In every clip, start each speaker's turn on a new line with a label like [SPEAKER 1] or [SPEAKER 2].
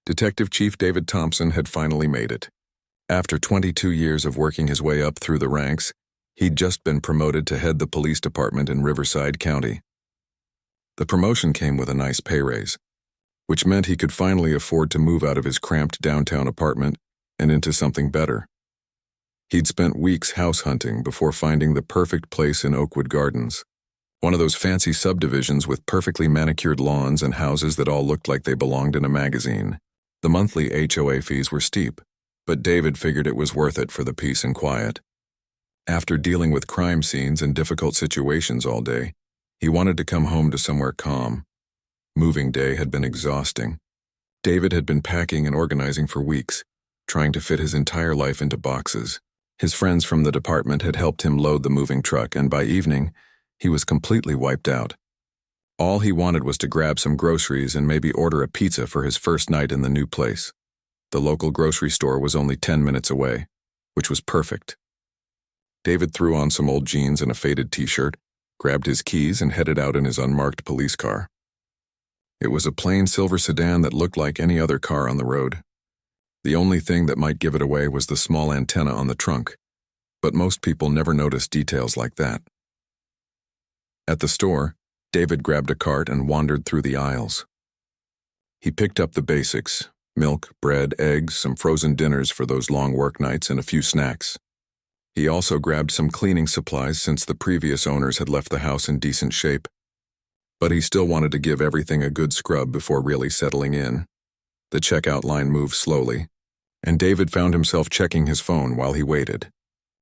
[SPEAKER 1] Detective Chief David Thompson had finally made it. After 22 years of working his way up through the ranks, he'd just been promoted to head the police department in Riverside County. The promotion came with a nice pay raise, which meant he could finally afford to move out of his cramped downtown apartment and into something better. He'd spent weeks house hunting before finding the perfect place in Oakwood Gardens, one of those fancy subdivisions with perfectly manicured lawns and houses that all looked like they belonged in a magazine. The monthly HOA fees were steep, but David figured it was worth it for the peace and quiet. After dealing with crime scenes and difficult situations all day, he wanted to come home to somewhere calm. Moving day had been exhausting. David had been packing and organizing for weeks, trying to fit his entire life into boxes. His friends from the department had helped him load the moving truck, and by evening, he was completely wiped out. All he wanted was to grab some groceries and maybe order a pizza for his first night in the new place. The local grocery store was only 10 minutes away, which was perfect. David threw on some old jeans and a faded t-shirt, grabbed his keys, and headed out in his unmarked police car. It was a plain silver sedan that looked like any other car on the road. The only thing that might give it away was the small antenna on the trunk, but most people never noticed details like that. At the store, David grabbed a cart and wandered through the aisles. He picked up the basics: milk, bread, eggs, some frozen dinners for those long work nights, and a few snacks. He also grabbed some cleaning supplies since the previous owners had left the house in decent shape. But he still wanted to give everything a good scrub before really settling in. The checkout line moved slowly, and David found himself checking his phone while he waited.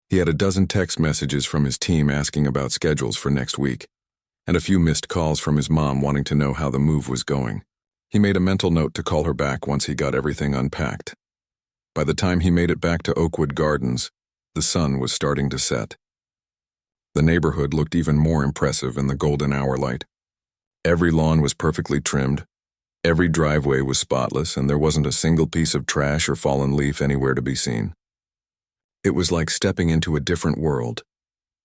[SPEAKER 1] He had a dozen text messages from his team asking about schedules for next week, and a few missed calls from his mom wanting to know how the move was going. He made a mental note to call her back once he got everything unpacked. By the time he made it back to Oakwood Gardens, the sun was starting to set. The neighborhood looked even more impressive in the golden hour light. Every lawn was perfectly trimmed, every driveway was spotless, and there wasn't a single piece of trash or fallen leaf anywhere to be seen. It was like stepping into a different world.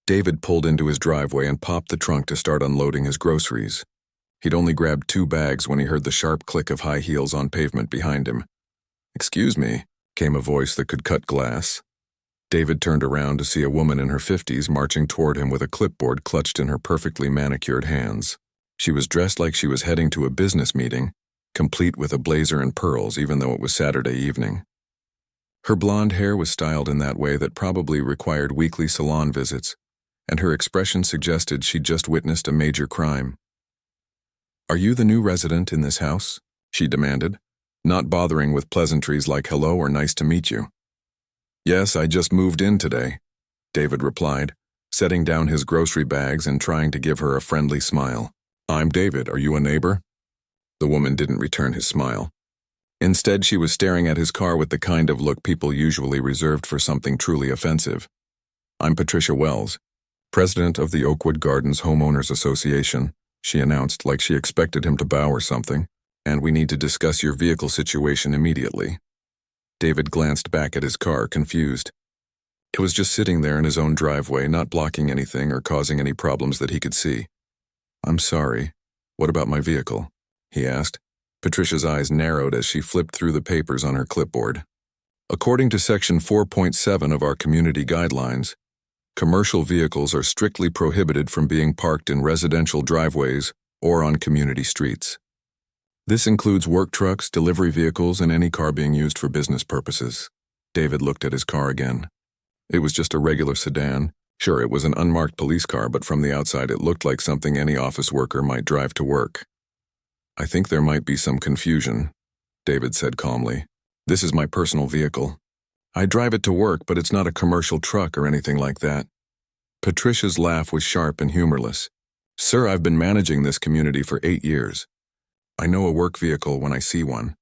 [SPEAKER 1] David pulled into his driveway and popped the trunk to start unloading his groceries. He'd only grabbed 2 bags when he heard the sharp click of high heels on pavement behind him. "Excuse me," came a voice that could cut glass. David turned around to see a woman in her 50s marching toward him with a clipboard clutched in her perfectly manicured hands. She was dressed like she was heading to a business meeting, complete with a blazer and pearls, even though it was Saturday evening. Her blonde hair was styled in that way that probably required weekly salon visits, and her expression suggested she'd just witnessed a major crime. "Are you the new resident in this house?" she demanded, not bothering with pleasantries like hello or nice to meet you. "Yes, I just moved in today," David replied, setting down his grocery bags and trying to give her a friendly smile. "I'm David, are you a neighbor?" The woman didn't return his smile. Instead, she was staring at his car with the kind of look people usually reserved for something truly offensive. "I'm Patricia Wells, president of the Oakwood Gardens Homeowners Association," she announced like she expected him to bow or something, "and we need to discuss your vehicle situation immediately." David glanced back at his car, confused. It was just sitting there in his own driveway, not blocking anything or causing any problems that he could see. "I'm sorry. What about my vehicle?" he asked. Patricia's eyes narrowed as she flipped through the papers on her clipboard. "According to Section 4.7 of our community guidelines, commercial vehicles are strictly prohibited from being parked in residential driveways or on community streets. This includes work trucks, delivery vehicles, and any car being used for business purposes." David looked at his car again. It was just a regular sedan. Sure, it was an unmarked police car, but from the outside it looked like something any office worker might drive to work. "I think there might be some confusion," David said calmly. "This is my personal vehicle. I drive it to work, but it's not a commercial truck or anything like that." Patricia's laugh was sharp and humorless. "Sir, I've been managing this community for 8 years. I know a work vehicle when I see one.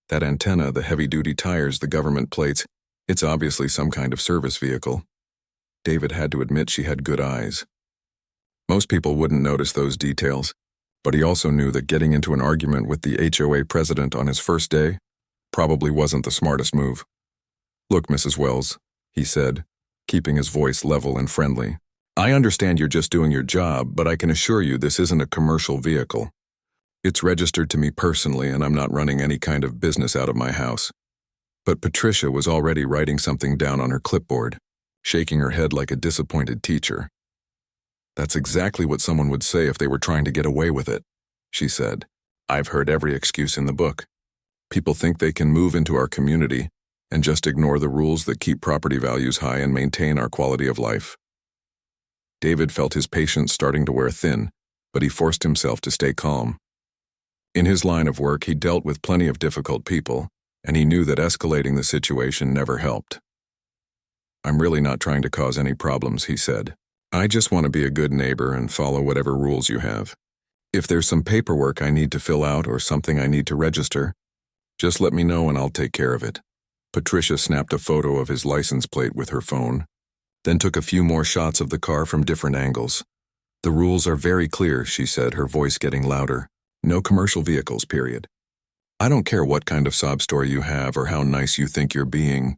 [SPEAKER 1] That antenna, the heavy-duty tires, the government plates, it's obviously some kind of service vehicle." David had to admit she had good eyes. Most people wouldn't notice those details, but he also knew that getting into an argument with the HOA president on his first day probably wasn't the smartest move. "Look, Mrs. Wells," he said, keeping his voice level and friendly. "I understand you're just doing your job, but I can assure you this isn't a commercial vehicle. It's registered to me personally, and I'm not running any kind of business out of my house. But Patricia was already writing something down on her clipboard, shaking her head like a disappointed teacher. That's exactly what someone would say if they were trying to get away with it, she said. I've heard every excuse in the book. People think they can move into our community and just ignore the rules that keep property values high and maintain our quality of life. David felt his patience starting to wear thin, but he forced himself to stay calm. In his line of work, he dealt with plenty of difficult people, and he knew that escalating the situation never helped. I'm really not trying to cause any problems, he said. I just want to be a good neighbor and follow whatever rules you have. If there's some paperwork I need to fill out or something I need to register, just let me know and I'll take care of it. Patricia snapped a photo of his license plate with her phone, then took a few more shots of the car from different angles. The rules are very clear, she said, her voice getting louder. No commercial vehicles, period. I don't care what kind of sob story you have or how nice you think you're being.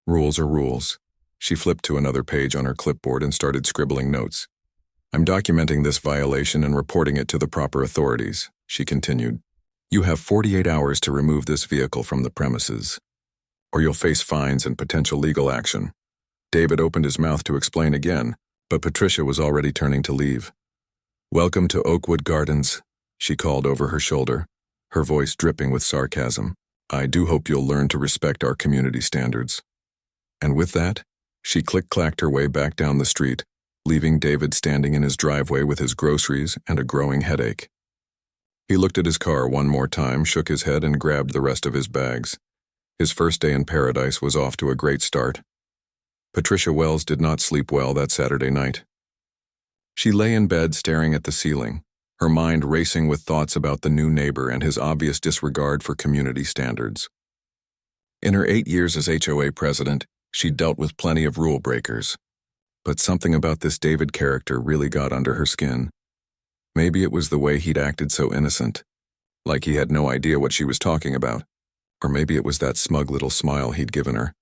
[SPEAKER 1] Rules are rules. She flipped to another page on her clipboard and started scribbling notes. I'm documenting this violation and reporting it to the proper authorities, she continued. You have 48 hours to remove this vehicle from the premises, or you'll face fines and potential legal action. David opened his mouth to explain again, but Patricia was already turning to leave. Welcome to Oakwood Gardens, she called over her shoulder, her voice dripping with sarcasm. I do hope you'll learn to respect our community standards. And with that, she click-clacked her way back down the street, leaving David standing in his driveway with his groceries and a growing headache. He looked at his car one more time, shook his head, and grabbed the rest of his bags. His first day in paradise was off to a great start. Patricia Wells did not sleep well that Saturday night. She lay in bed staring at the ceiling, her mind racing with thoughts about the new neighbor and his obvious disregard for community standards. In her 8 years as HOA president, she'd dealt with plenty of rule breakers. But something about this David character really got under her skin. Maybe it was the way he'd acted so innocent, like he had no idea what she was talking about. Or maybe it was that smug little smile he'd given her,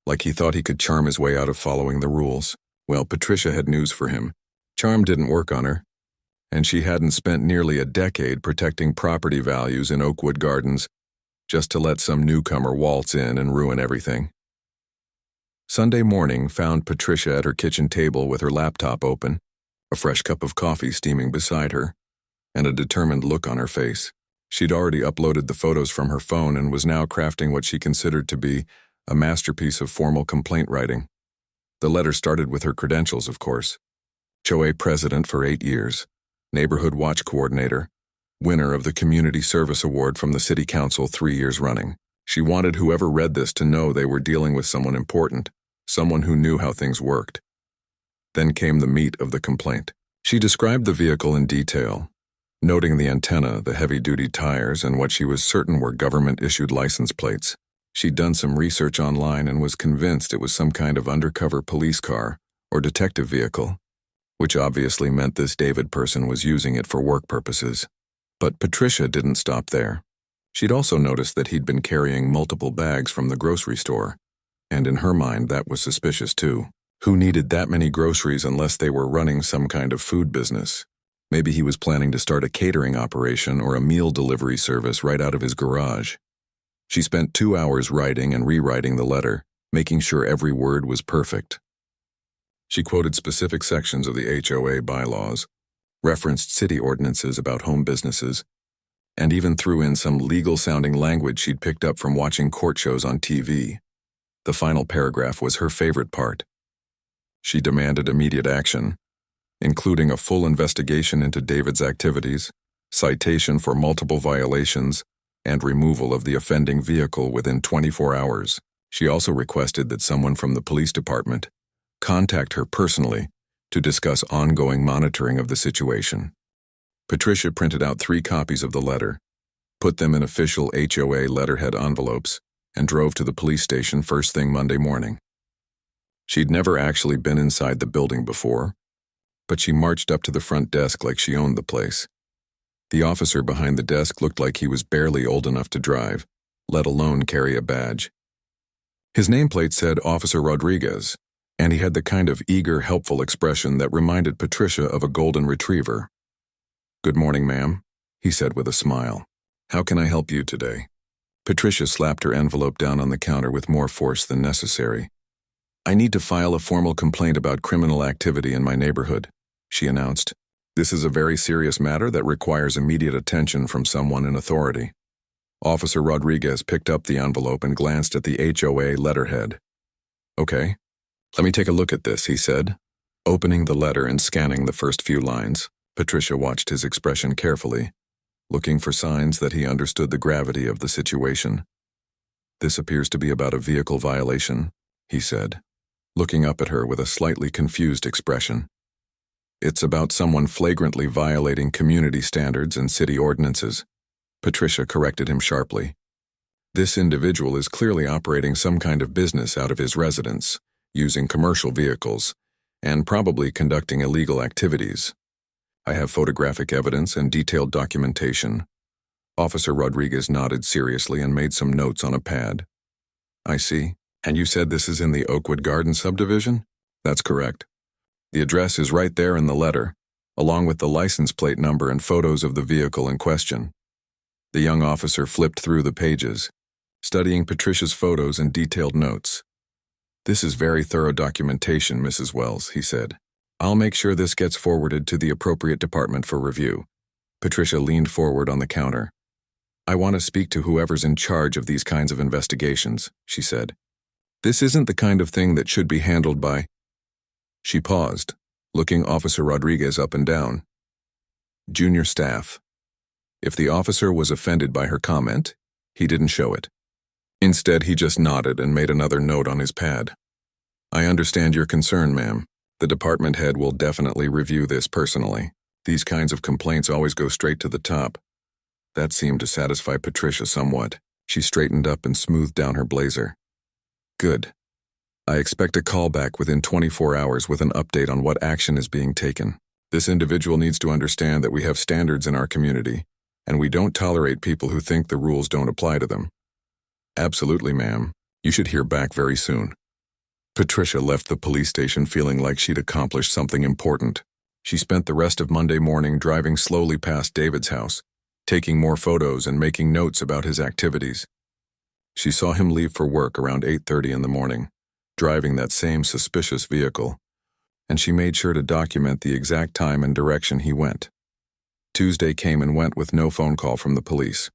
[SPEAKER 1] like he thought he could charm his way out of following the rules. Well, Patricia had news for him. Charm didn't work on her, and she hadn't spent nearly a decade protecting property values in Oakwood Gardens just to let some newcomer waltz in and ruin everything. Sunday morning found Patricia at her kitchen table with her laptop open, a fresh cup of coffee steaming beside her, and a determined look on her face. She'd already uploaded the photos from her phone and was now crafting what she considered to be a masterpiece of formal complaint writing. The letter started with her credentials, of course. HOA president for 8 years, neighborhood watch coordinator, winner of the Community Service Award from the City Council 3 years running. She wanted whoever read this to know they were dealing with someone important, someone who knew how things worked. Then came the meat of the complaint. She described the vehicle in detail, noting the antenna, the heavy-duty tires, and what she was certain were government-issued license plates. She'd done some research online and was convinced it was some kind of undercover police car or detective vehicle, which obviously meant this David person was using it for work purposes. But Patricia didn't stop there. She'd also noticed that he'd been carrying multiple bags from the grocery store, and in her mind that was suspicious too. Who needed that many groceries unless they were running some kind of food business? Maybe he was planning to start a catering operation or a meal delivery service right out of his garage. She spent 2 hours writing and rewriting the letter, making sure every word was perfect. She quoted specific sections of the HOA bylaws, referenced city ordinances about home businesses, and even threw in some legal-sounding language she'd picked up from watching court shows on TV. The final paragraph was her favorite part. She demanded immediate action, including a full investigation into David's activities, citation for multiple violations, and removal of the offending vehicle within 24 hours. She also requested that someone from the police department contact her personally to discuss ongoing monitoring of the situation. Patricia printed out 3 copies of the letter, put them in official HOA letterhead envelopes, and drove to the police station first thing Monday morning. She'd never actually been inside the building before, but she marched up to the front desk like she owned the place. The officer behind the desk looked like he was barely old enough to drive, let alone carry a badge. His nameplate said Officer Rodriguez, and he had the kind of eager, helpful expression that reminded Patricia of a golden retriever. "Good morning, ma'am," he said with a smile. "How can I help you today?" Patricia slapped her envelope down on the counter with more force than necessary. "I need to file a formal complaint about criminal activity in my neighborhood," she announced. "This is a very serious matter that requires immediate attention from someone in authority." Officer Rodriguez picked up the envelope and glanced at the HOA letterhead. "Okay, let me take a look at this," he said. Opening the letter and scanning the first few lines, Patricia watched his expression carefully, looking for signs that he understood the gravity of the situation. "This appears to be about a vehicle violation," he said, looking up at her with a slightly confused expression. "It's about someone flagrantly violating community standards and city ordinances," Patricia corrected him sharply. "This individual is clearly operating some kind of business out of his residence, using commercial vehicles, and probably conducting illegal activities. I have photographic evidence and detailed documentation." Officer Rodriguez nodded seriously and made some notes on a pad. "I see. And you said this is in the Oakwood Garden subdivision?" "That's correct. The address is right there in the letter, along with the license plate number and photos of the vehicle in question." The young officer flipped through the pages, studying Patricia's photos and detailed notes. "This is very thorough documentation, Mrs. Wells," he said. "I'll make sure this gets forwarded to the appropriate department for review." Patricia leaned forward on the counter. "I want to speak to whoever's in charge of these kinds of investigations," she said. "This isn't the kind of thing that should be handled by—" She paused, looking Officer Rodriguez up and down. "Junior staff." If the officer was offended by her comment, he didn't show it. Instead, he just nodded and made another note on his pad. "I understand your concern, ma'am. The department head will definitely review this personally. These kinds of complaints always go straight to the top." That seemed to satisfy Patricia somewhat. She straightened up and smoothed down her blazer. "Good. I expect a call back within 24 hours with an update on what action is being taken. This individual needs to understand that we have standards in our community, and we don't tolerate people who think the rules don't apply to them." "Absolutely, ma'am. You should hear back very soon." Patricia left the police station feeling like she'd accomplished something important. She spent the rest of Monday morning driving slowly past David's house, taking more photos and making notes about his activities. She saw him leave for work around 8:30 in the morning, driving that same suspicious vehicle, and she made sure to document the exact time and direction he went. Tuesday came and went with no phone call from the police.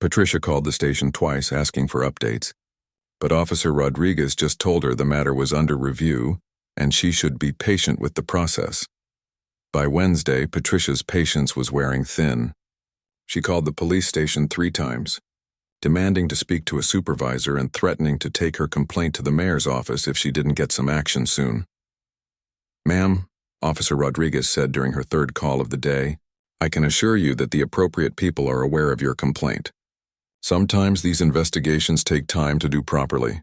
[SPEAKER 1] Patricia called the station twice asking for updates, but Officer Rodriguez just told her the matter was under review and she should be patient with the process. By Wednesday, Patricia's patience was wearing thin. She called the police station 3 times, demanding to speak to a supervisor and threatening to take her complaint to the mayor's office if she didn't get some action soon. "Ma'am," Officer Rodriguez said during her 3rd call of the day, "I can assure you that the appropriate people are aware of your complaint. Sometimes these investigations take time to do properly."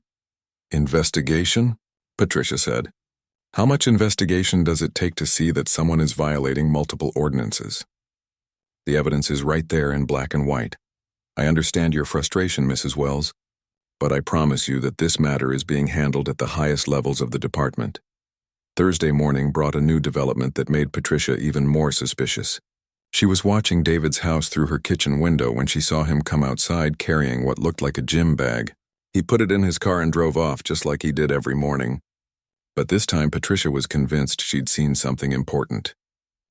[SPEAKER 1] "Investigation?" Patricia said. "How much investigation does it take to see that someone is violating multiple ordinances?" "The evidence is right there in black and white. I understand your frustration, Mrs. Wells, but I promise you that this matter is being handled at the highest levels of the department." Thursday morning brought a new development that made Patricia even more suspicious. She was watching David's house through her kitchen window when she saw him come outside carrying what looked like a gym bag. He put it in his car and drove off just like he did every morning. But this time Patricia was convinced she'd seen something important.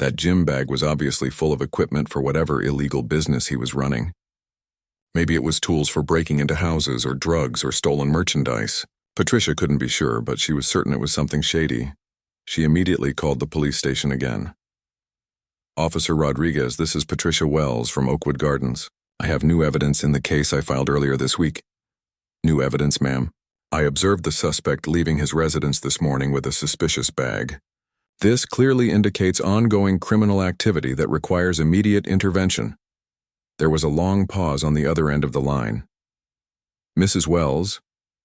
[SPEAKER 1] That gym bag was obviously full of equipment for whatever illegal business he was running. Maybe it was tools for breaking into houses or drugs or stolen merchandise. Patricia couldn't be sure, but she was certain it was something shady. She immediately called the police station again. "Officer Rodriguez, this is Patricia Wells from Oakwood Gardens. I have new evidence in the case I filed earlier this week." "New evidence, ma'am?" "I observed the suspect leaving his residence this morning with a suspicious bag. This clearly indicates ongoing criminal activity that requires immediate intervention." There was a long pause on the other end of the line. "Mrs. Wells,"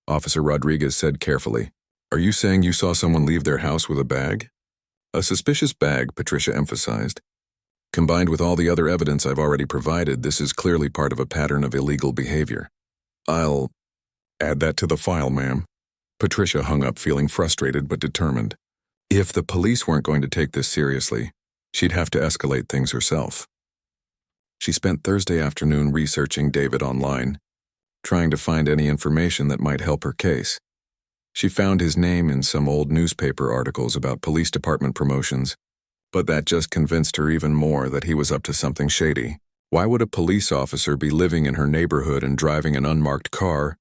[SPEAKER 1] Officer Rodriguez said carefully, "are you saying you saw someone leave their house with a bag?" "A suspicious bag," Patricia emphasized. "Combined with all the other evidence I've already provided, this is clearly part of a pattern of illegal behavior." "I'll add that to the file, ma'am." Patricia hung up feeling frustrated but determined. If the police weren't going to take this seriously, she'd have to escalate things herself. She spent Thursday afternoon researching David online, trying to find any information that might help her case. She found his name in some old newspaper articles about police department promotions, but that just convinced her even more that he was up to something shady. Why would a police officer be living in her neighborhood and driving an unmarked car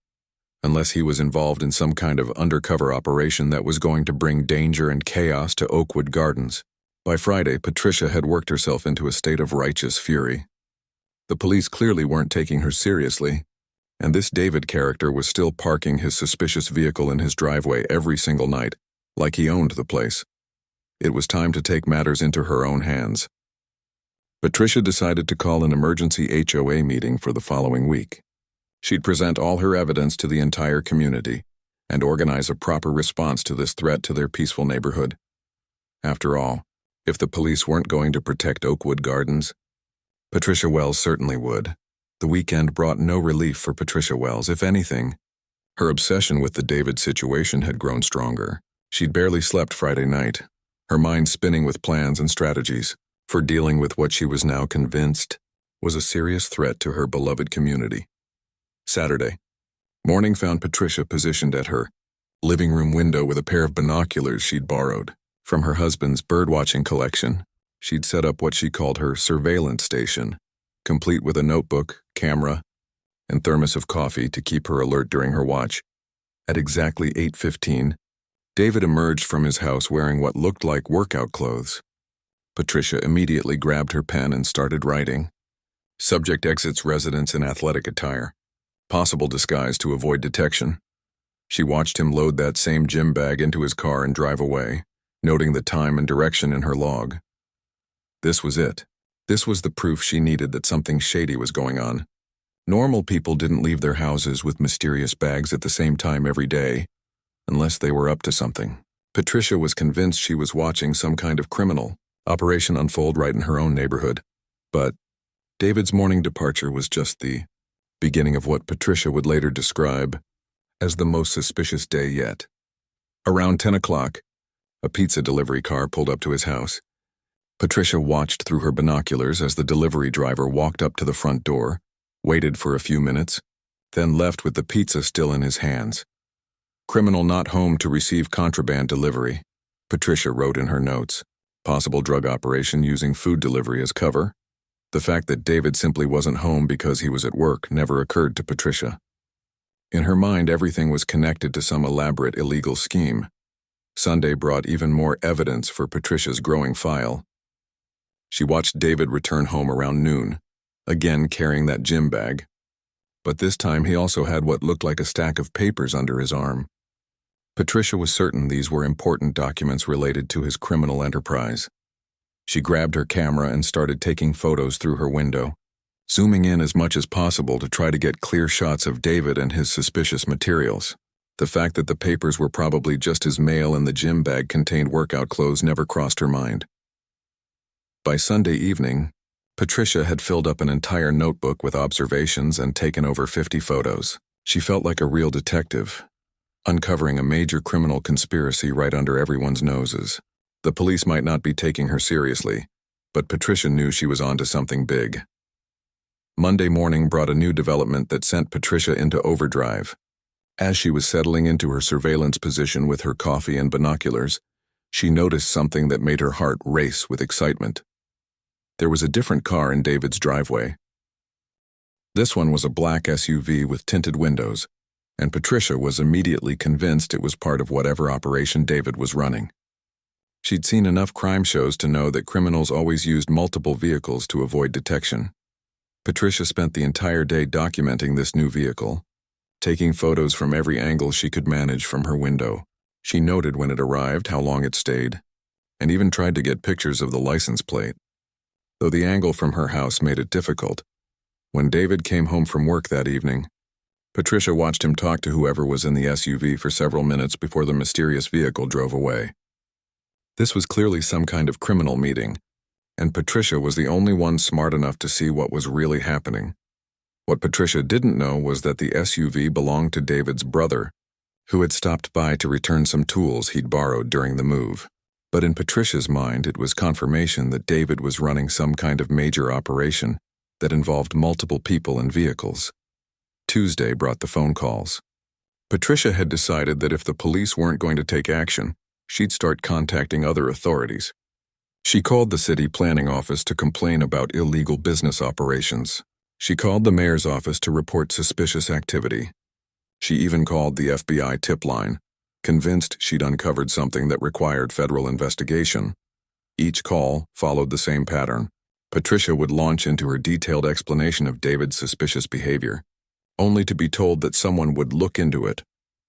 [SPEAKER 1] unless he was involved in some kind of undercover operation that was going to bring danger and chaos to Oakwood Gardens? By Friday, Patricia had worked herself into a state of righteous fury. The police clearly weren't taking her seriously, and this David character was still parking his suspicious vehicle in his driveway every single night, like he owned the place. It was time to take matters into her own hands. Patricia decided to call an emergency HOA meeting for the following week. She'd present all her evidence to the entire community and organize a proper response to this threat to their peaceful neighborhood. After all, if the police weren't going to protect Oakwood Gardens, Patricia Wells certainly would. The weekend brought no relief for Patricia Wells. If anything, her obsession with the David situation had grown stronger. She'd barely slept Friday night, her mind spinning with plans and strategies for dealing with what she was now convinced was a serious threat to her beloved community. Saturday morning found Patricia positioned at her living room window with a pair of binoculars she'd borrowed from her husband's birdwatching collection. She'd set up what she called her surveillance station, complete with a notebook, camera, and thermos of coffee to keep her alert during her watch. At exactly 8:15, David emerged from his house wearing what looked like workout clothes. Patricia immediately grabbed her pen and started writing. Subject exits residence in athletic attire. Possible disguise to avoid detection. She watched him load that same gym bag into his car and drive away, noting the time and direction in her log. This was it. This was the proof she needed that something shady was going on. Normal people didn't leave their houses with mysterious bags at the same time every day, unless they were up to something. Patricia was convinced she was watching some kind of criminal operation unfold right in her own neighborhood. But David's morning departure was just the beginning of what Patricia would later describe as the most suspicious day yet. Around 10 o'clock, a pizza delivery car pulled up to his house. Patricia watched through her binoculars as the delivery driver walked up to the front door, waited for a few minutes, then left with the pizza still in his hands. Criminal not home to receive contraband delivery, Patricia wrote in her notes. Possible drug operation using food delivery as cover. The fact that David simply wasn't home because he was at work never occurred to Patricia. In her mind, everything was connected to some elaborate illegal scheme. Sunday brought even more evidence for Patricia's growing file. She watched David return home around noon, again carrying that gym bag. But this time he also had what looked like a stack of papers under his arm. Patricia was certain these were important documents related to his criminal enterprise. She grabbed her camera and started taking photos through her window, zooming in as much as possible to try to get clear shots of David and his suspicious materials. The fact that the papers were probably just his mail and the gym bag contained workout clothes never crossed her mind. By Sunday evening, Patricia had filled up an entire notebook with observations and taken over 50 photos. She felt like a real detective, uncovering a major criminal conspiracy right under everyone's noses. The police might not be taking her seriously, but Patricia knew she was onto something big. Monday morning brought a new development that sent Patricia into overdrive. As she was settling into her surveillance position with her coffee and binoculars, she noticed something that made her heart race with excitement. There was a different car in David's driveway. This one was a black SUV with tinted windows, and Patricia was immediately convinced it was part of whatever operation David was running. She'd seen enough crime shows to know that criminals always used multiple vehicles to avoid detection. Patricia spent the entire day documenting this new vehicle, taking photos from every angle she could manage from her window. She noted when it arrived, how long it stayed, and even tried to get pictures of the license plate. Though the angle from her house made it difficult, when David came home from work that evening, Patricia watched him talk to whoever was in the SUV for several minutes before the mysterious vehicle drove away. This was clearly some kind of criminal meeting, and Patricia was the only one smart enough to see what was really happening. What Patricia didn't know was that the SUV belonged to David's brother, who had stopped by to return some tools he'd borrowed during the move. But in Patricia's mind, it was confirmation that David was running some kind of major operation that involved multiple people and vehicles. Tuesday brought the phone calls. Patricia had decided that if the police weren't going to take action, she'd start contacting other authorities. She called the city planning office to complain about illegal business operations. She called the mayor's office to report suspicious activity. She even called the FBI tip line, convinced she'd uncovered something that required federal investigation. Each call followed the same pattern. Patricia would launch into her detailed explanation of David's suspicious behavior, only to be told that someone would look into it,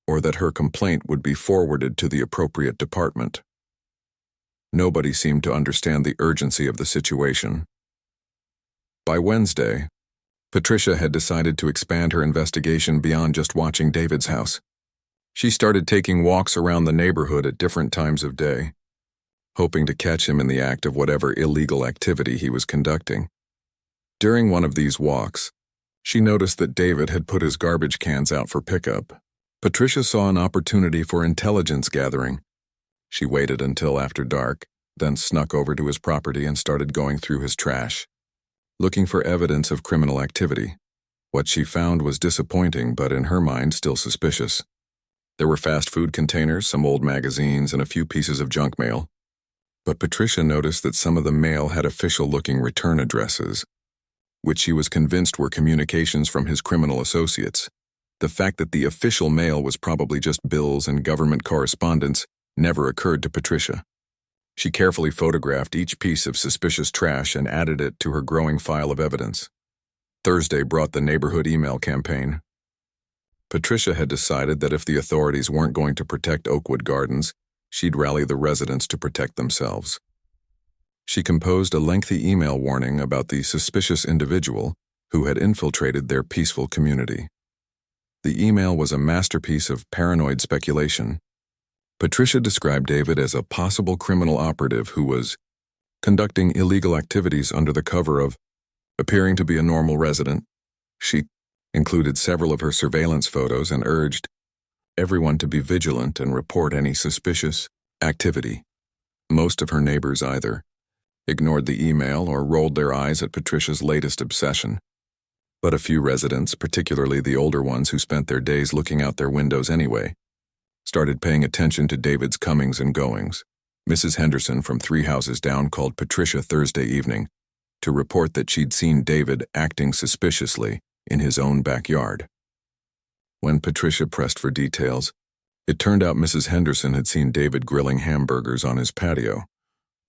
[SPEAKER 1] or that her complaint would be forwarded to the appropriate department. Nobody seemed to understand the urgency of the situation. By Wednesday, Patricia had decided to expand her investigation beyond just watching David's house. She started taking walks around the neighborhood at different times of day, hoping to catch him in the act of whatever illegal activity he was conducting. During one of these walks, she noticed that David had put his garbage cans out for pickup. Patricia saw an opportunity for intelligence gathering. She waited until after dark, then snuck over to his property and started going through his trash, looking for evidence of criminal activity. What she found was disappointing, but in her mind still suspicious. There were fast food containers, some old magazines, and a few pieces of junk mail. But Patricia noticed that some of the mail had official-looking return addresses, which she was convinced were communications from his criminal associates. The fact that the official mail was probably just bills and government correspondence never occurred to Patricia. She carefully photographed each piece of suspicious trash and added it to her growing file of evidence. Thursday brought the neighborhood email campaign. Patricia had decided that if the authorities weren't going to protect Oakwood Gardens, she'd rally the residents to protect themselves. She composed a lengthy email warning about the suspicious individual who had infiltrated their peaceful community. The email was a masterpiece of paranoid speculation. Patricia described David as a possible criminal operative who was conducting illegal activities under the cover of appearing to be a normal resident. She included several of her surveillance photos and urged everyone to be vigilant and report any suspicious activity. Most of her neighbors either ignored the email or rolled their eyes at Patricia's latest obsession. But a few residents, particularly the older ones who spent their days looking out their windows anyway, started paying attention to David's comings and goings. Mrs. Henderson from 3 houses down called Patricia Thursday evening to report that she'd seen David acting suspiciously in his own backyard. When Patricia pressed for details, it turned out Mrs. Henderson had seen David grilling hamburgers on his patio.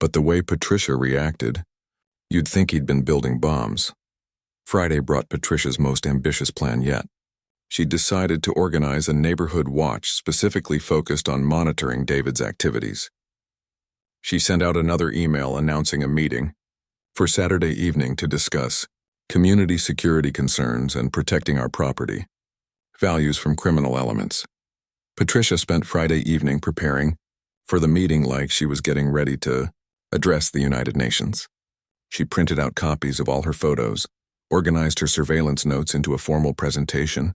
[SPEAKER 1] But the way Patricia reacted, you'd think he'd been building bombs. Friday brought Patricia's most ambitious plan yet. She decided to organize a neighborhood watch specifically focused on monitoring David's activities. She sent out another email announcing a meeting for Saturday evening to discuss community security concerns and protecting our property, values from criminal elements. Patricia spent Friday evening preparing for the meeting like she was getting ready to address the United Nations. She printed out copies of all her photos, organized her surveillance notes into a formal presentation,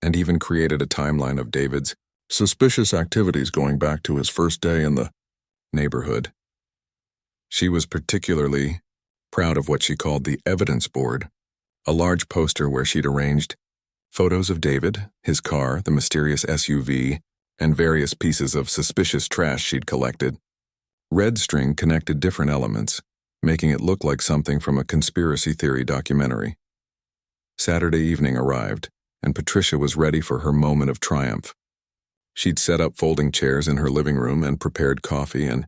[SPEAKER 1] and even created a timeline of David's suspicious activities going back to his first day in the neighborhood. She was particularly proud of what she called the evidence board, a large poster where she'd arranged photos of David, his car, the mysterious SUV, and various pieces of suspicious trash she'd collected. Red string connected different elements, making it look like something from a conspiracy theory documentary. Saturday evening arrived, and Patricia was ready for her moment of triumph. She'd set up folding chairs in her living room and prepared coffee and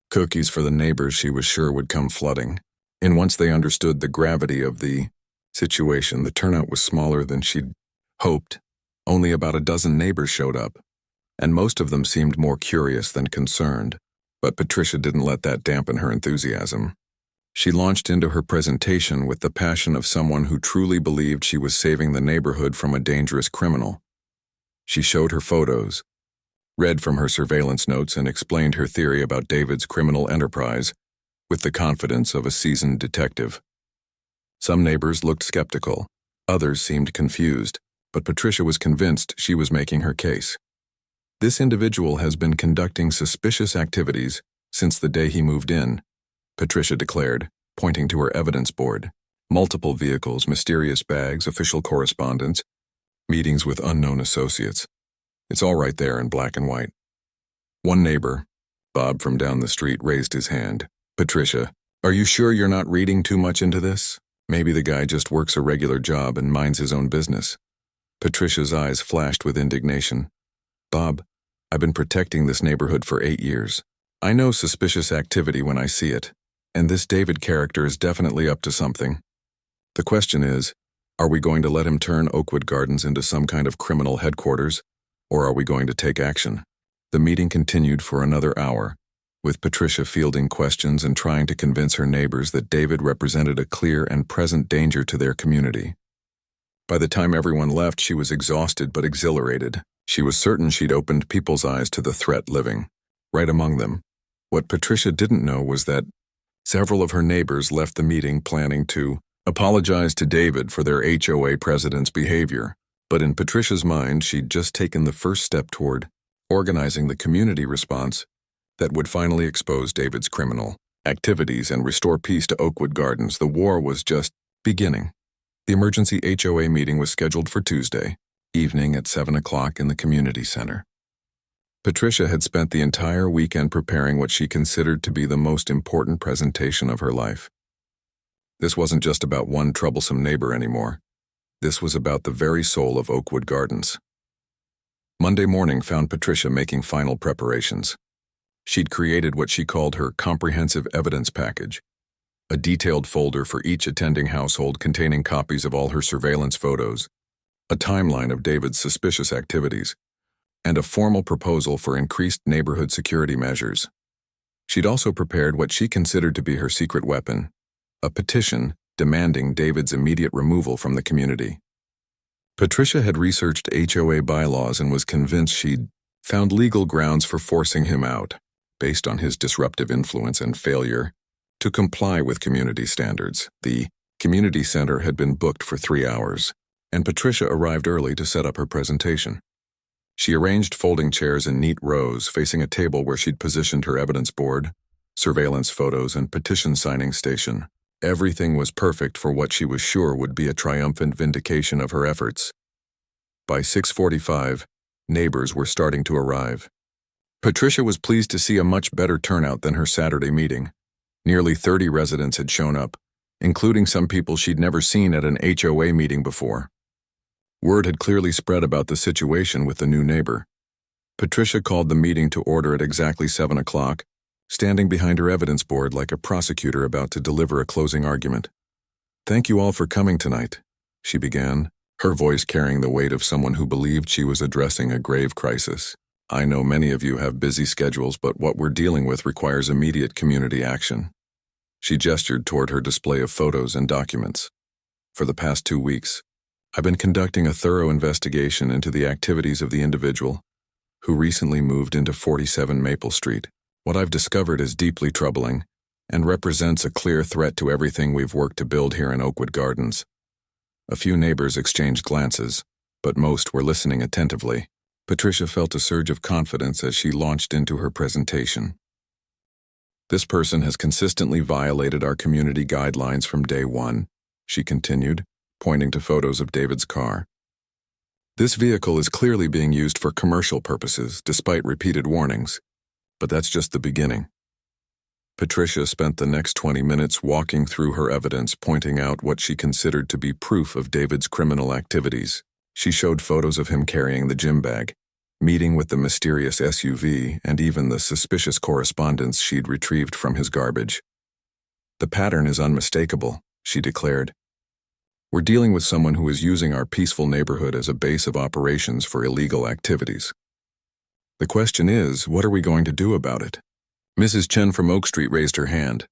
[SPEAKER 1] cookies for the neighbors she was sure would come flooding. And once they understood the gravity of the situation, the turnout was smaller than she'd hoped. Only about a dozen neighbors showed up, and most of them seemed more curious than concerned. But Patricia didn't let that dampen her enthusiasm. She launched into her presentation with the passion of someone who truly believed she was saving the neighborhood from a dangerous criminal. She showed her photos, read from her surveillance notes, and explained her theory about David's criminal enterprise with the confidence of a seasoned detective. Some neighbors looked skeptical, others seemed confused, but Patricia was convinced she was making her case. This individual has been conducting suspicious activities since the day he moved in, Patricia declared, pointing to her evidence board. Multiple vehicles, mysterious bags, official correspondence, meetings with unknown associates. It's all right there in black and white. One neighbor, Bob from down the street, raised his hand. Patricia, are you sure you're not reading too much into this? Maybe the guy just works a regular job and minds his own business. Patricia's eyes flashed with indignation. Bob, I've been protecting this neighborhood for 8 years. I know suspicious activity when I see it, and this David character is definitely up to something. The question is, are we going to let him turn Oakwood Gardens into some kind of criminal headquarters, or are we going to take action? The meeting continued for another hour, with Patricia fielding questions and trying to convince her neighbors that David represented a clear and present danger to their community. By the time everyone left, she was exhausted but exhilarated. She was certain she'd opened people's eyes to the threat living right among them. What Patricia didn't know was that several of her neighbors left the meeting planning to apologize to David for their HOA president's behavior. But in Patricia's mind, she'd just taken the first step toward organizing the community response that would finally expose David's criminal activities and restore peace to Oakwood Gardens. The war was just beginning. The emergency HOA meeting was scheduled for Tuesday evening at 7 o'clock in the community center. Patricia had spent the entire weekend preparing what she considered to be the most important presentation of her life. This wasn't just about one troublesome neighbor anymore. This was about the very soul of Oakwood Gardens. Monday morning found Patricia making final preparations. She'd created what she called her comprehensive evidence package, a detailed folder for each attending household containing copies of all her surveillance photos, a timeline of David's suspicious activities, and a formal proposal for increased neighborhood security measures. She'd also prepared what she considered to be her secret weapon, a petition demanding David's immediate removal from the community. Patricia had researched HOA bylaws and was convinced she'd found legal grounds for forcing him out, based on his disruptive influence and failure to comply with community standards. The community center had been booked for 3 hours, and Patricia arrived early to set up her presentation. She arranged folding chairs in neat rows facing a table where she'd positioned her evidence board, surveillance photos, and petition signing station. Everything was perfect for what she was sure would be a triumphant vindication of her efforts. By 6:45, neighbors were starting to arrive. Patricia was pleased to see a much better turnout than her Saturday meeting. Nearly 30 residents had shown up, including some people she'd never seen at an HOA meeting before. Word had clearly spread about the situation with the new neighbor. Patricia called the meeting to order at exactly 7 o'clock, standing behind her evidence board like a prosecutor about to deliver a closing argument. "Thank you all for coming tonight," she began, her voice carrying the weight of someone who believed she was addressing a grave crisis. "I know many of you have busy schedules, but what we're dealing with requires immediate community action." She gestured toward her display of photos and documents. "For the past 2 weeks, I've been conducting a thorough investigation into the activities of the individual who recently moved into 47 Maple Street. What I've discovered is deeply troubling and represents a clear threat to everything we've worked to build here in Oakwood Gardens." A few neighbors exchanged glances, but most were listening attentively. Patricia felt a surge of confidence as she launched into her presentation. "This person has consistently violated our community guidelines from day one," she continued, pointing to photos of David's car. "This vehicle is clearly being used for commercial purposes, despite repeated warnings. But that's just the beginning." Patricia spent the next 20 minutes walking through her evidence, pointing out what she considered to be proof of David's criminal activities. She showed photos of him carrying the gym bag, meeting with the mysterious SUV, and even the suspicious correspondence she'd retrieved from his garbage. "The pattern is unmistakable," she declared. "We're dealing with someone who is using our peaceful neighborhood as a base of operations for illegal activities. The question is, what are we going to do about it?" Mrs. Chen from Oak Street raised her hand.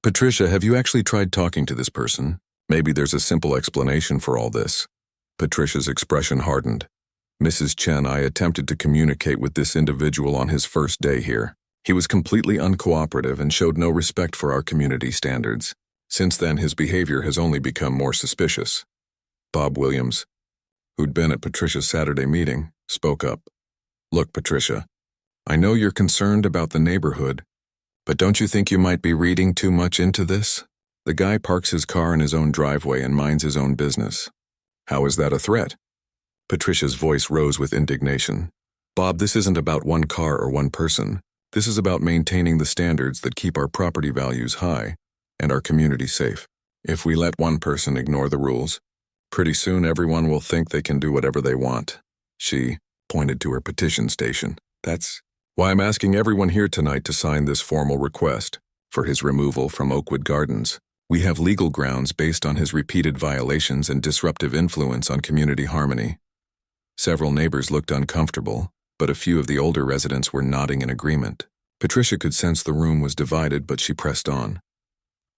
[SPEAKER 1] "Patricia, have you actually tried talking to this person? Maybe there's a simple explanation for all this." Patricia's expression hardened. "Mrs. Chen, I attempted to communicate with this individual on his first day here. He was completely uncooperative and showed no respect for our community standards. Since then, his behavior has only become more suspicious." Bob Williams, who'd been at Patricia's Saturday meeting, spoke up. "Look, Patricia, I know you're concerned about the neighborhood, but don't you think you might be reading too much into this? The guy parks his car in his own driveway and minds his own business. How is that a threat? Patricia's voice rose with indignation. Bob, this isn't about one car or one person. This is about maintaining the standards that keep our property values high and our community safe. If we let one person ignore the rules, pretty soon everyone will think they can do whatever they want. She pointed to her petition station. That's why I'm asking everyone here tonight to sign this formal request for his removal from Oakwood Gardens. We have legal grounds based on his repeated violations and disruptive influence on community harmony. Several neighbors looked uncomfortable, but a few of the older residents were nodding in agreement. Patricia could sense the room was divided, but she pressed on.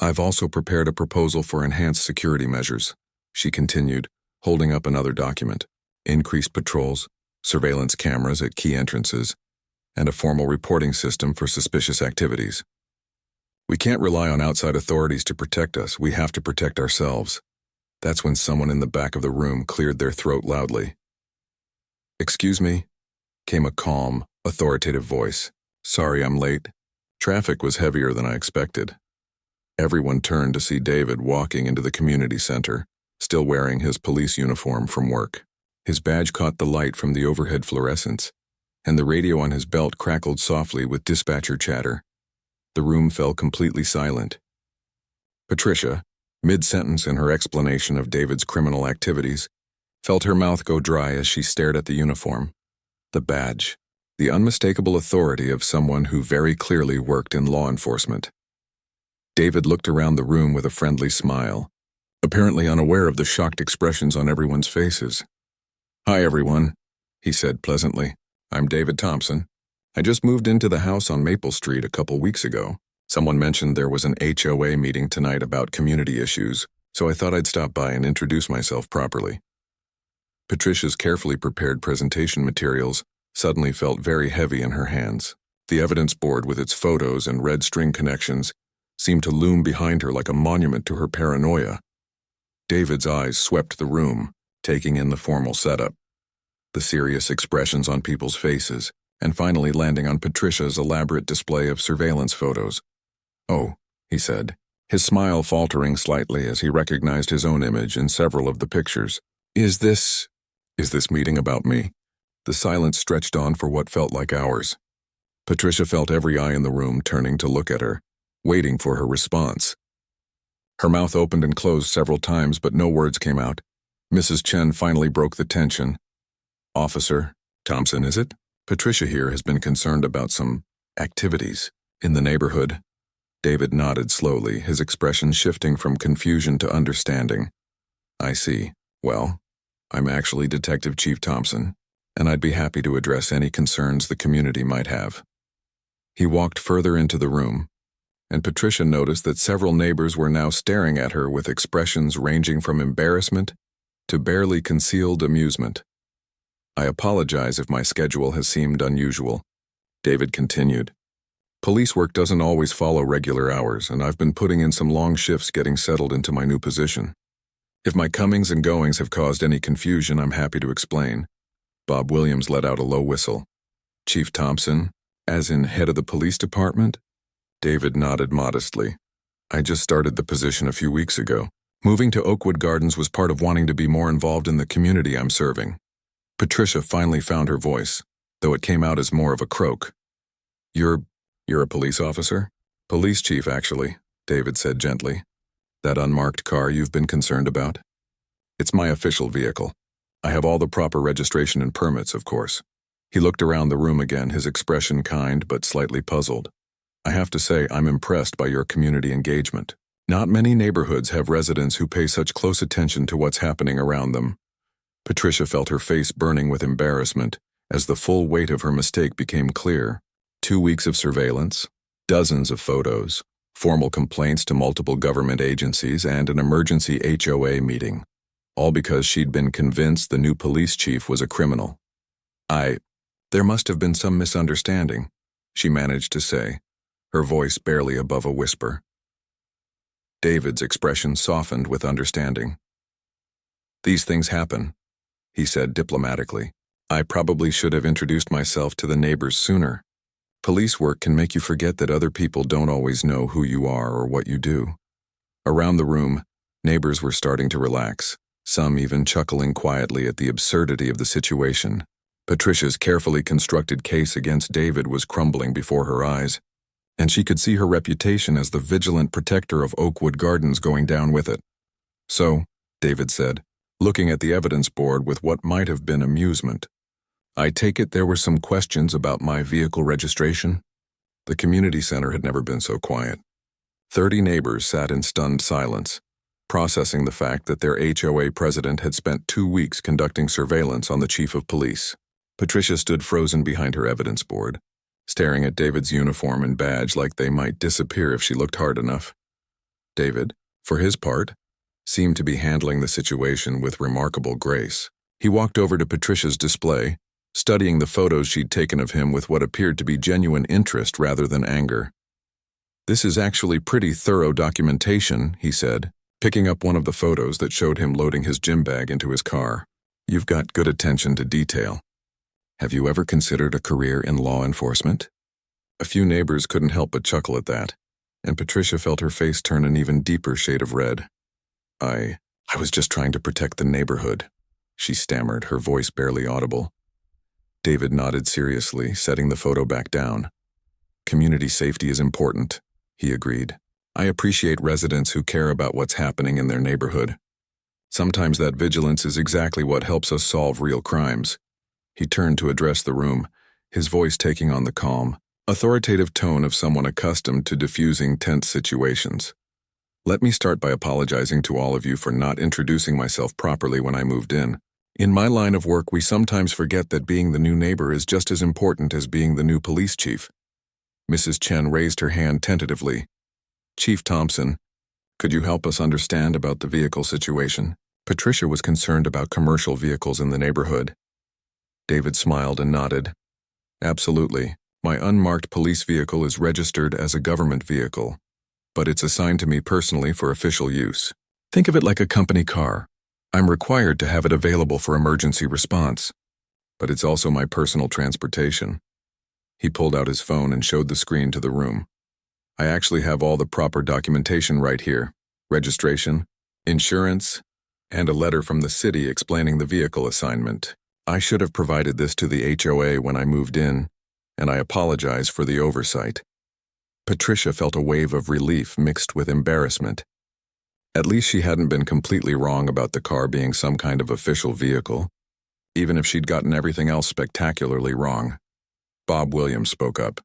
[SPEAKER 1] I've also prepared a proposal for enhanced security measures, she continued, holding up another document. Increased patrols, surveillance cameras at key entrances, and a formal reporting system for suspicious activities. We can't rely on outside authorities to protect us. We have to protect ourselves. That's when someone in the back of the room cleared their throat loudly. Excuse me, came a calm, authoritative voice. Sorry I'm late. Traffic was heavier than I expected. Everyone turned to see David walking into the community center, still wearing his police uniform from work. His badge caught the light from the overhead fluorescence, and the radio on his belt crackled softly with dispatcher chatter. The room fell completely silent. Patricia, mid-sentence in her explanation of David's criminal activities, felt her mouth go dry as she stared at the uniform, the badge, the unmistakable authority of someone who very clearly worked in law enforcement. David looked around the room with a friendly smile, apparently unaware of the shocked expressions on everyone's faces. Hi, everyone, he said pleasantly. I'm David Thompson. I just moved into the house on Maple Street a couple weeks ago. Someone mentioned there was an HOA meeting tonight about community issues, so I thought I'd stop by and introduce myself properly. Patricia's carefully prepared presentation materials suddenly felt very heavy in her hands. The evidence board with its photos and red string connections seemed to loom behind her like a monument to her paranoia. David's eyes swept the room, taking in the formal setup, the serious expressions on people's faces, and finally landing on Patricia's elaborate display of surveillance photos. Oh, he said, his smile faltering slightly as he recognized his own image in several of the pictures. Is this meeting about me? The silence stretched on for what felt like hours. Patricia felt every eye in the room turning to look at her, waiting for her response. Her mouth opened and closed several times, but no words came out. Mrs. Chen finally broke the tension. Officer Thompson, is it? Patricia here has been concerned about some activities in the neighborhood. David nodded slowly, his expression shifting from confusion to understanding. I see. Well, I'm actually Detective Chief Thompson, and I'd be happy to address any concerns the community might have. He walked further into the room, and Patricia noticed that several neighbors were now staring at her with expressions ranging from embarrassment to barely concealed amusement. I apologize if my schedule has seemed unusual, David continued. Police work doesn't always follow regular hours, and I've been putting in some long shifts getting settled into my new position. If my comings and goings have caused any confusion, I'm happy to explain. Bob Williams let out a low whistle. Chief Thompson, as in head of the police department? David nodded modestly. I just started the position a few weeks ago. Moving to Oakwood Gardens was part of wanting to be more involved in the community I'm serving. Patricia finally found her voice, though it came out as more of a croak. You're a police officer? Police chief, actually, David said gently. That unmarked car you've been concerned about? It's my official vehicle. I have all the proper registration and permits, of course. He looked around the room again, his expression kind but slightly puzzled. I have to say I'm impressed by your community engagement. Not many neighborhoods have residents who pay such close attention to what's happening around them. Patricia felt her face burning with embarrassment as the full weight of her mistake became clear. 2 weeks of surveillance, dozens of photos, formal complaints to multiple government agencies, and an emergency HOA meeting, all because she'd been convinced the new police chief was a criminal. There must have been some misunderstanding, she managed to say, her voice barely above a whisper. David's expression softened with understanding. These things happen, he said diplomatically. I probably should have introduced myself to the neighbors sooner. Police work can make you forget that other people don't always know who you are or what you do. Around the room, neighbors were starting to relax, some even chuckling quietly at the absurdity of the situation. Patricia's carefully constructed case against David was crumbling before her eyes, and she could see her reputation as the vigilant protector of Oakwood Gardens going down with it. "So," David said, looking at the evidence board with what might have been amusement, "I take it there were some questions about my vehicle registration?" The community center had never been so quiet. 30 neighbors sat in stunned silence, processing the fact that their HOA president had spent 2 weeks conducting surveillance on the chief of police. Patricia stood frozen behind her evidence board, staring at David's uniform and badge like they might disappear if she looked hard enough. David, for his part, seemed to be handling the situation with remarkable grace. He walked over to Patricia's display, studying the photos she'd taken of him with what appeared to be genuine interest rather than anger. "This is actually pretty thorough documentation," he said, picking up one of the photos that showed him loading his gym bag into his car. "You've got good attention to detail. Have you ever considered a career in law enforcement?" A few neighbors couldn't help but chuckle at that, and Patricia felt her face turn an even deeper shade of red. I was just trying to protect the neighborhood," she stammered, her voice barely audible. David nodded seriously, setting the photo back down. "Community safety is important," he agreed. "I appreciate residents who care about what's happening in their neighborhood. Sometimes that vigilance is exactly what helps us solve real crimes." He turned to address the room, his voice taking on the calm, authoritative tone of someone accustomed to diffusing tense situations. "Let me start by apologizing to all of you for not introducing myself properly when I moved in. In my line of work, we sometimes forget that being the new neighbor is just as important as being the new police chief." Mrs. Chen raised her hand tentatively. "Chief Thompson, could you help us understand about the vehicle situation?" Patricia was concerned about commercial vehicles in the neighborhood. David smiled and nodded. "Absolutely. My unmarked police vehicle is registered as a government vehicle, but it's assigned to me personally for official use. Think of it like a company car. I'm required to have it available for emergency response, but it's also my personal transportation." He pulled out his phone and showed the screen to the room. "I actually have all the proper documentation right here: registration, insurance, and a letter from the city explaining the vehicle assignment. I should have provided this to the HOA when I moved in, and I apologize for the oversight." Patricia felt a wave of relief mixed with embarrassment. At least she hadn't been completely wrong about the car being some kind of official vehicle, even if she'd gotten everything else spectacularly wrong. Bob Williams spoke up.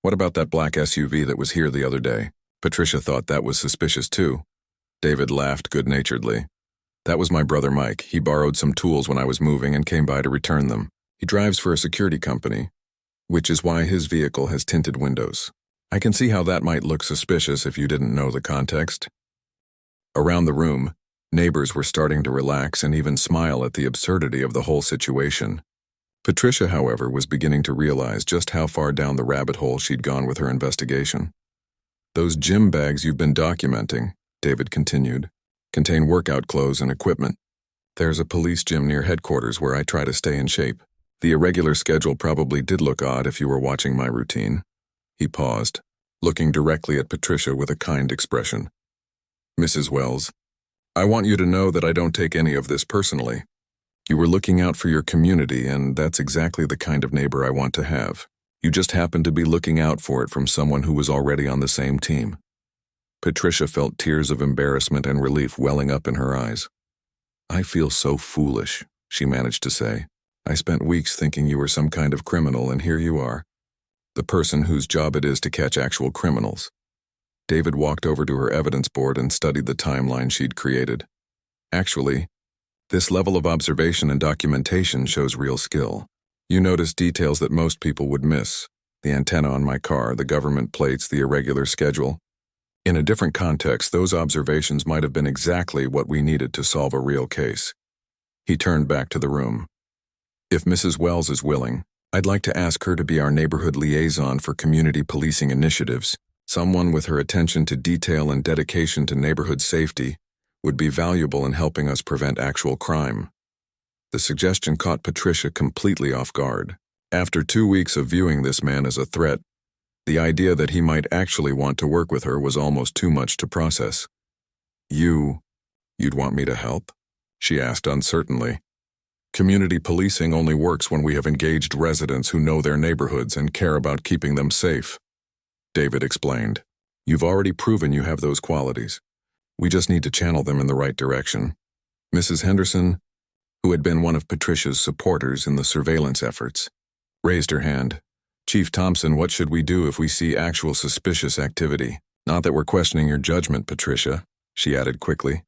[SPEAKER 1] "What about that black SUV that was here the other day?" Patricia thought that was suspicious too. David laughed good-naturedly. "That was my brother Mike. He borrowed some tools when I was moving and came by to return them. He drives for a security company, which is why his vehicle has tinted windows. I can see how that might look suspicious if you didn't know the context." Around the room, neighbors were starting to relax and even smile at the absurdity of the whole situation. Patricia, however, was beginning to realize just how far down the rabbit hole she'd gone with her investigation. "Those gym bags you've been documenting," David continued, "contain workout clothes and equipment. There's a police gym near headquarters where I try to stay in shape. The irregular schedule probably did look odd if you were watching my routine." He paused, looking directly at Patricia with a kind expression. "Mrs. Wells, I want you to know that I don't take any of this personally. You were looking out for your community, and that's exactly the kind of neighbor I want to have. You just happened to be looking out for it from someone who was already on the same team." Patricia felt tears of embarrassment and relief welling up in her eyes. "I feel so foolish," she managed to say. "I spent weeks thinking you were some kind of criminal, and here you are, the person whose job it is to catch actual criminals." David walked over to her evidence board and studied the timeline she'd created. "Actually, this level of observation and documentation shows real skill. You notice details that most people would miss: the antenna on my car, the government plates, the irregular schedule. In a different context, those observations might have been exactly what we needed to solve a real case." He turned back to the room. "If Mrs. Wells is willing, I'd like to ask her to be our neighborhood liaison for community policing initiatives. Someone with her attention to detail and dedication to neighborhood safety would be valuable in helping us prevent actual crime." The suggestion caught Patricia completely off guard. After 2 weeks of viewing this man as a threat, the idea that he might actually want to work with her was almost too much to process. You'd want me to help? She asked uncertainly. Community policing only works when we have engaged residents who know their neighborhoods and care about keeping them safe, David explained. You've already proven you have those qualities. We just need to channel them in the right direction. Mrs. Henderson, who had been one of Patricia's supporters in the surveillance efforts, raised her hand. Chief Thompson, what should we do if we see actual suspicious activity? Not that we're questioning your judgment, Patricia, she added quickly.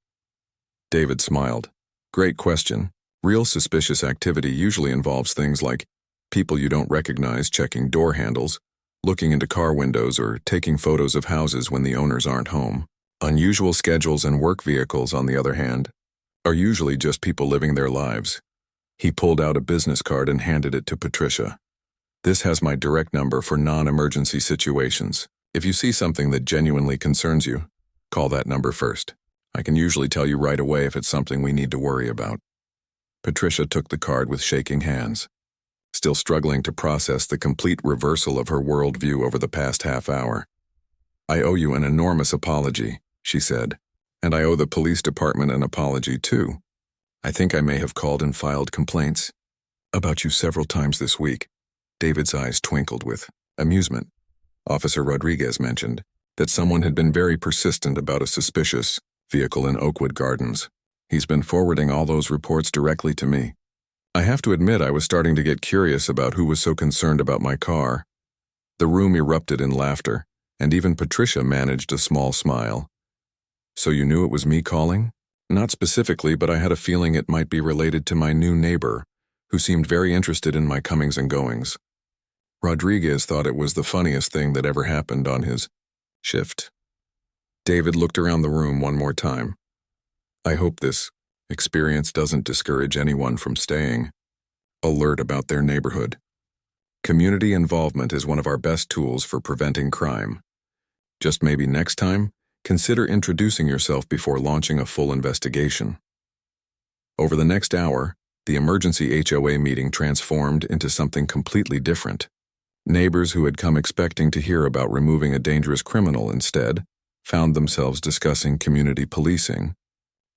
[SPEAKER 1] David smiled. Great question. Real suspicious activity usually involves things like people you don't recognize checking door handles, looking into car windows, or taking photos of houses when the owners aren't home. Unusual schedules and work vehicles, on the other hand, are usually just people living their lives. He pulled out a business card and handed it to Patricia. This has my direct number for non-emergency situations. If you see something that genuinely concerns you, call that number first. I can usually tell you right away if it's something we need to worry about. Patricia took the card with shaking hands, still struggling to process the complete reversal of her worldview over the past half hour. I owe you an enormous apology, she said, and I owe the police department an apology too. I think I may have called and filed complaints about you several times this week. David's eyes twinkled with amusement. Officer Rodriguez mentioned that someone had been very persistent about a suspicious vehicle in Oakwood Gardens. He's been forwarding all those reports directly to me. I have to admit I was starting to get curious about who was so concerned about my car. The room erupted in laughter, and even Patricia managed a small smile. So you knew it was me calling? Not specifically, but I had a feeling it might be related to my new neighbor, who seemed very interested in my comings and goings. Rodriguez thought it was the funniest thing that ever happened on his shift. David looked around the room one more time. I hope this experience doesn't discourage anyone from staying alert about their neighborhood. Community involvement is one of our best tools for preventing crime. Just maybe next time, consider introducing yourself before launching a full investigation. Over the next hour, the emergency HOA meeting transformed into something completely different. Neighbors who had come expecting to hear about removing a dangerous criminal instead found themselves discussing community policing,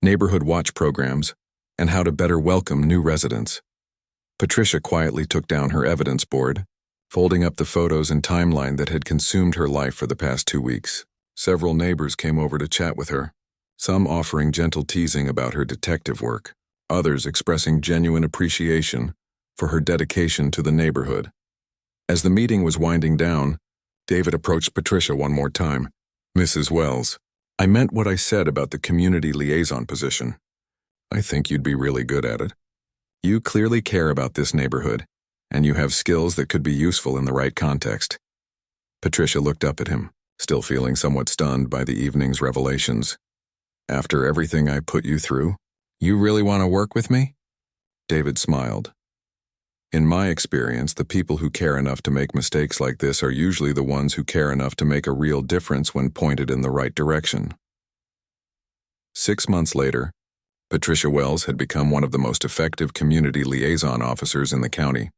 [SPEAKER 1] neighborhood watch programs, and how to better welcome new residents. Patricia quietly took down her evidence board, folding up the photos and timeline that had consumed her life for the past 2 weeks. Several neighbors came over to chat with her, some offering gentle teasing about her detective work, others expressing genuine appreciation for her dedication to the neighborhood. As the meeting was winding down, David approached Patricia one more time. Mrs. Wells, I meant what I said about the community liaison position. I think you'd be really good at it. You clearly care about this neighborhood, and you have skills that could be useful in the right context. Patricia looked up at him, still feeling somewhat stunned by the evening's revelations. After everything I put you through, you really want to work with me? David smiled. In my experience, the people who care enough to make mistakes like this are usually the ones who care enough to make a real difference when pointed in the right direction. 6 months later, Patricia Wells had become one of the most effective community liaison officers in the county.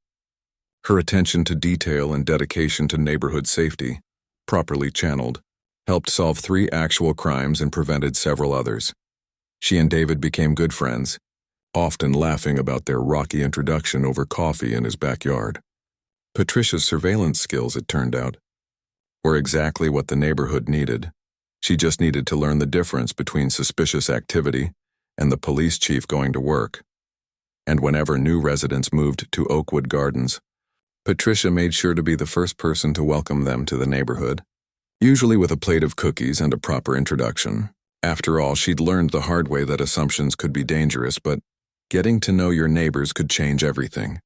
[SPEAKER 1] Her attention to detail and dedication to neighborhood safety, properly channeled, helped solve 3 actual crimes and prevented several others. She and David became good friends, often laughing about their rocky introduction over coffee in his backyard. Patricia's surveillance skills, it turned out, were exactly what the neighborhood needed. She just needed to learn the difference between suspicious activity and the police chief going to work. And whenever new residents moved to Oakwood Gardens, Patricia made sure to be the first person to welcome them to the neighborhood, usually with a plate of cookies and a proper introduction. After all, she'd learned the hard way that assumptions could be dangerous, but getting to know your neighbors could change everything.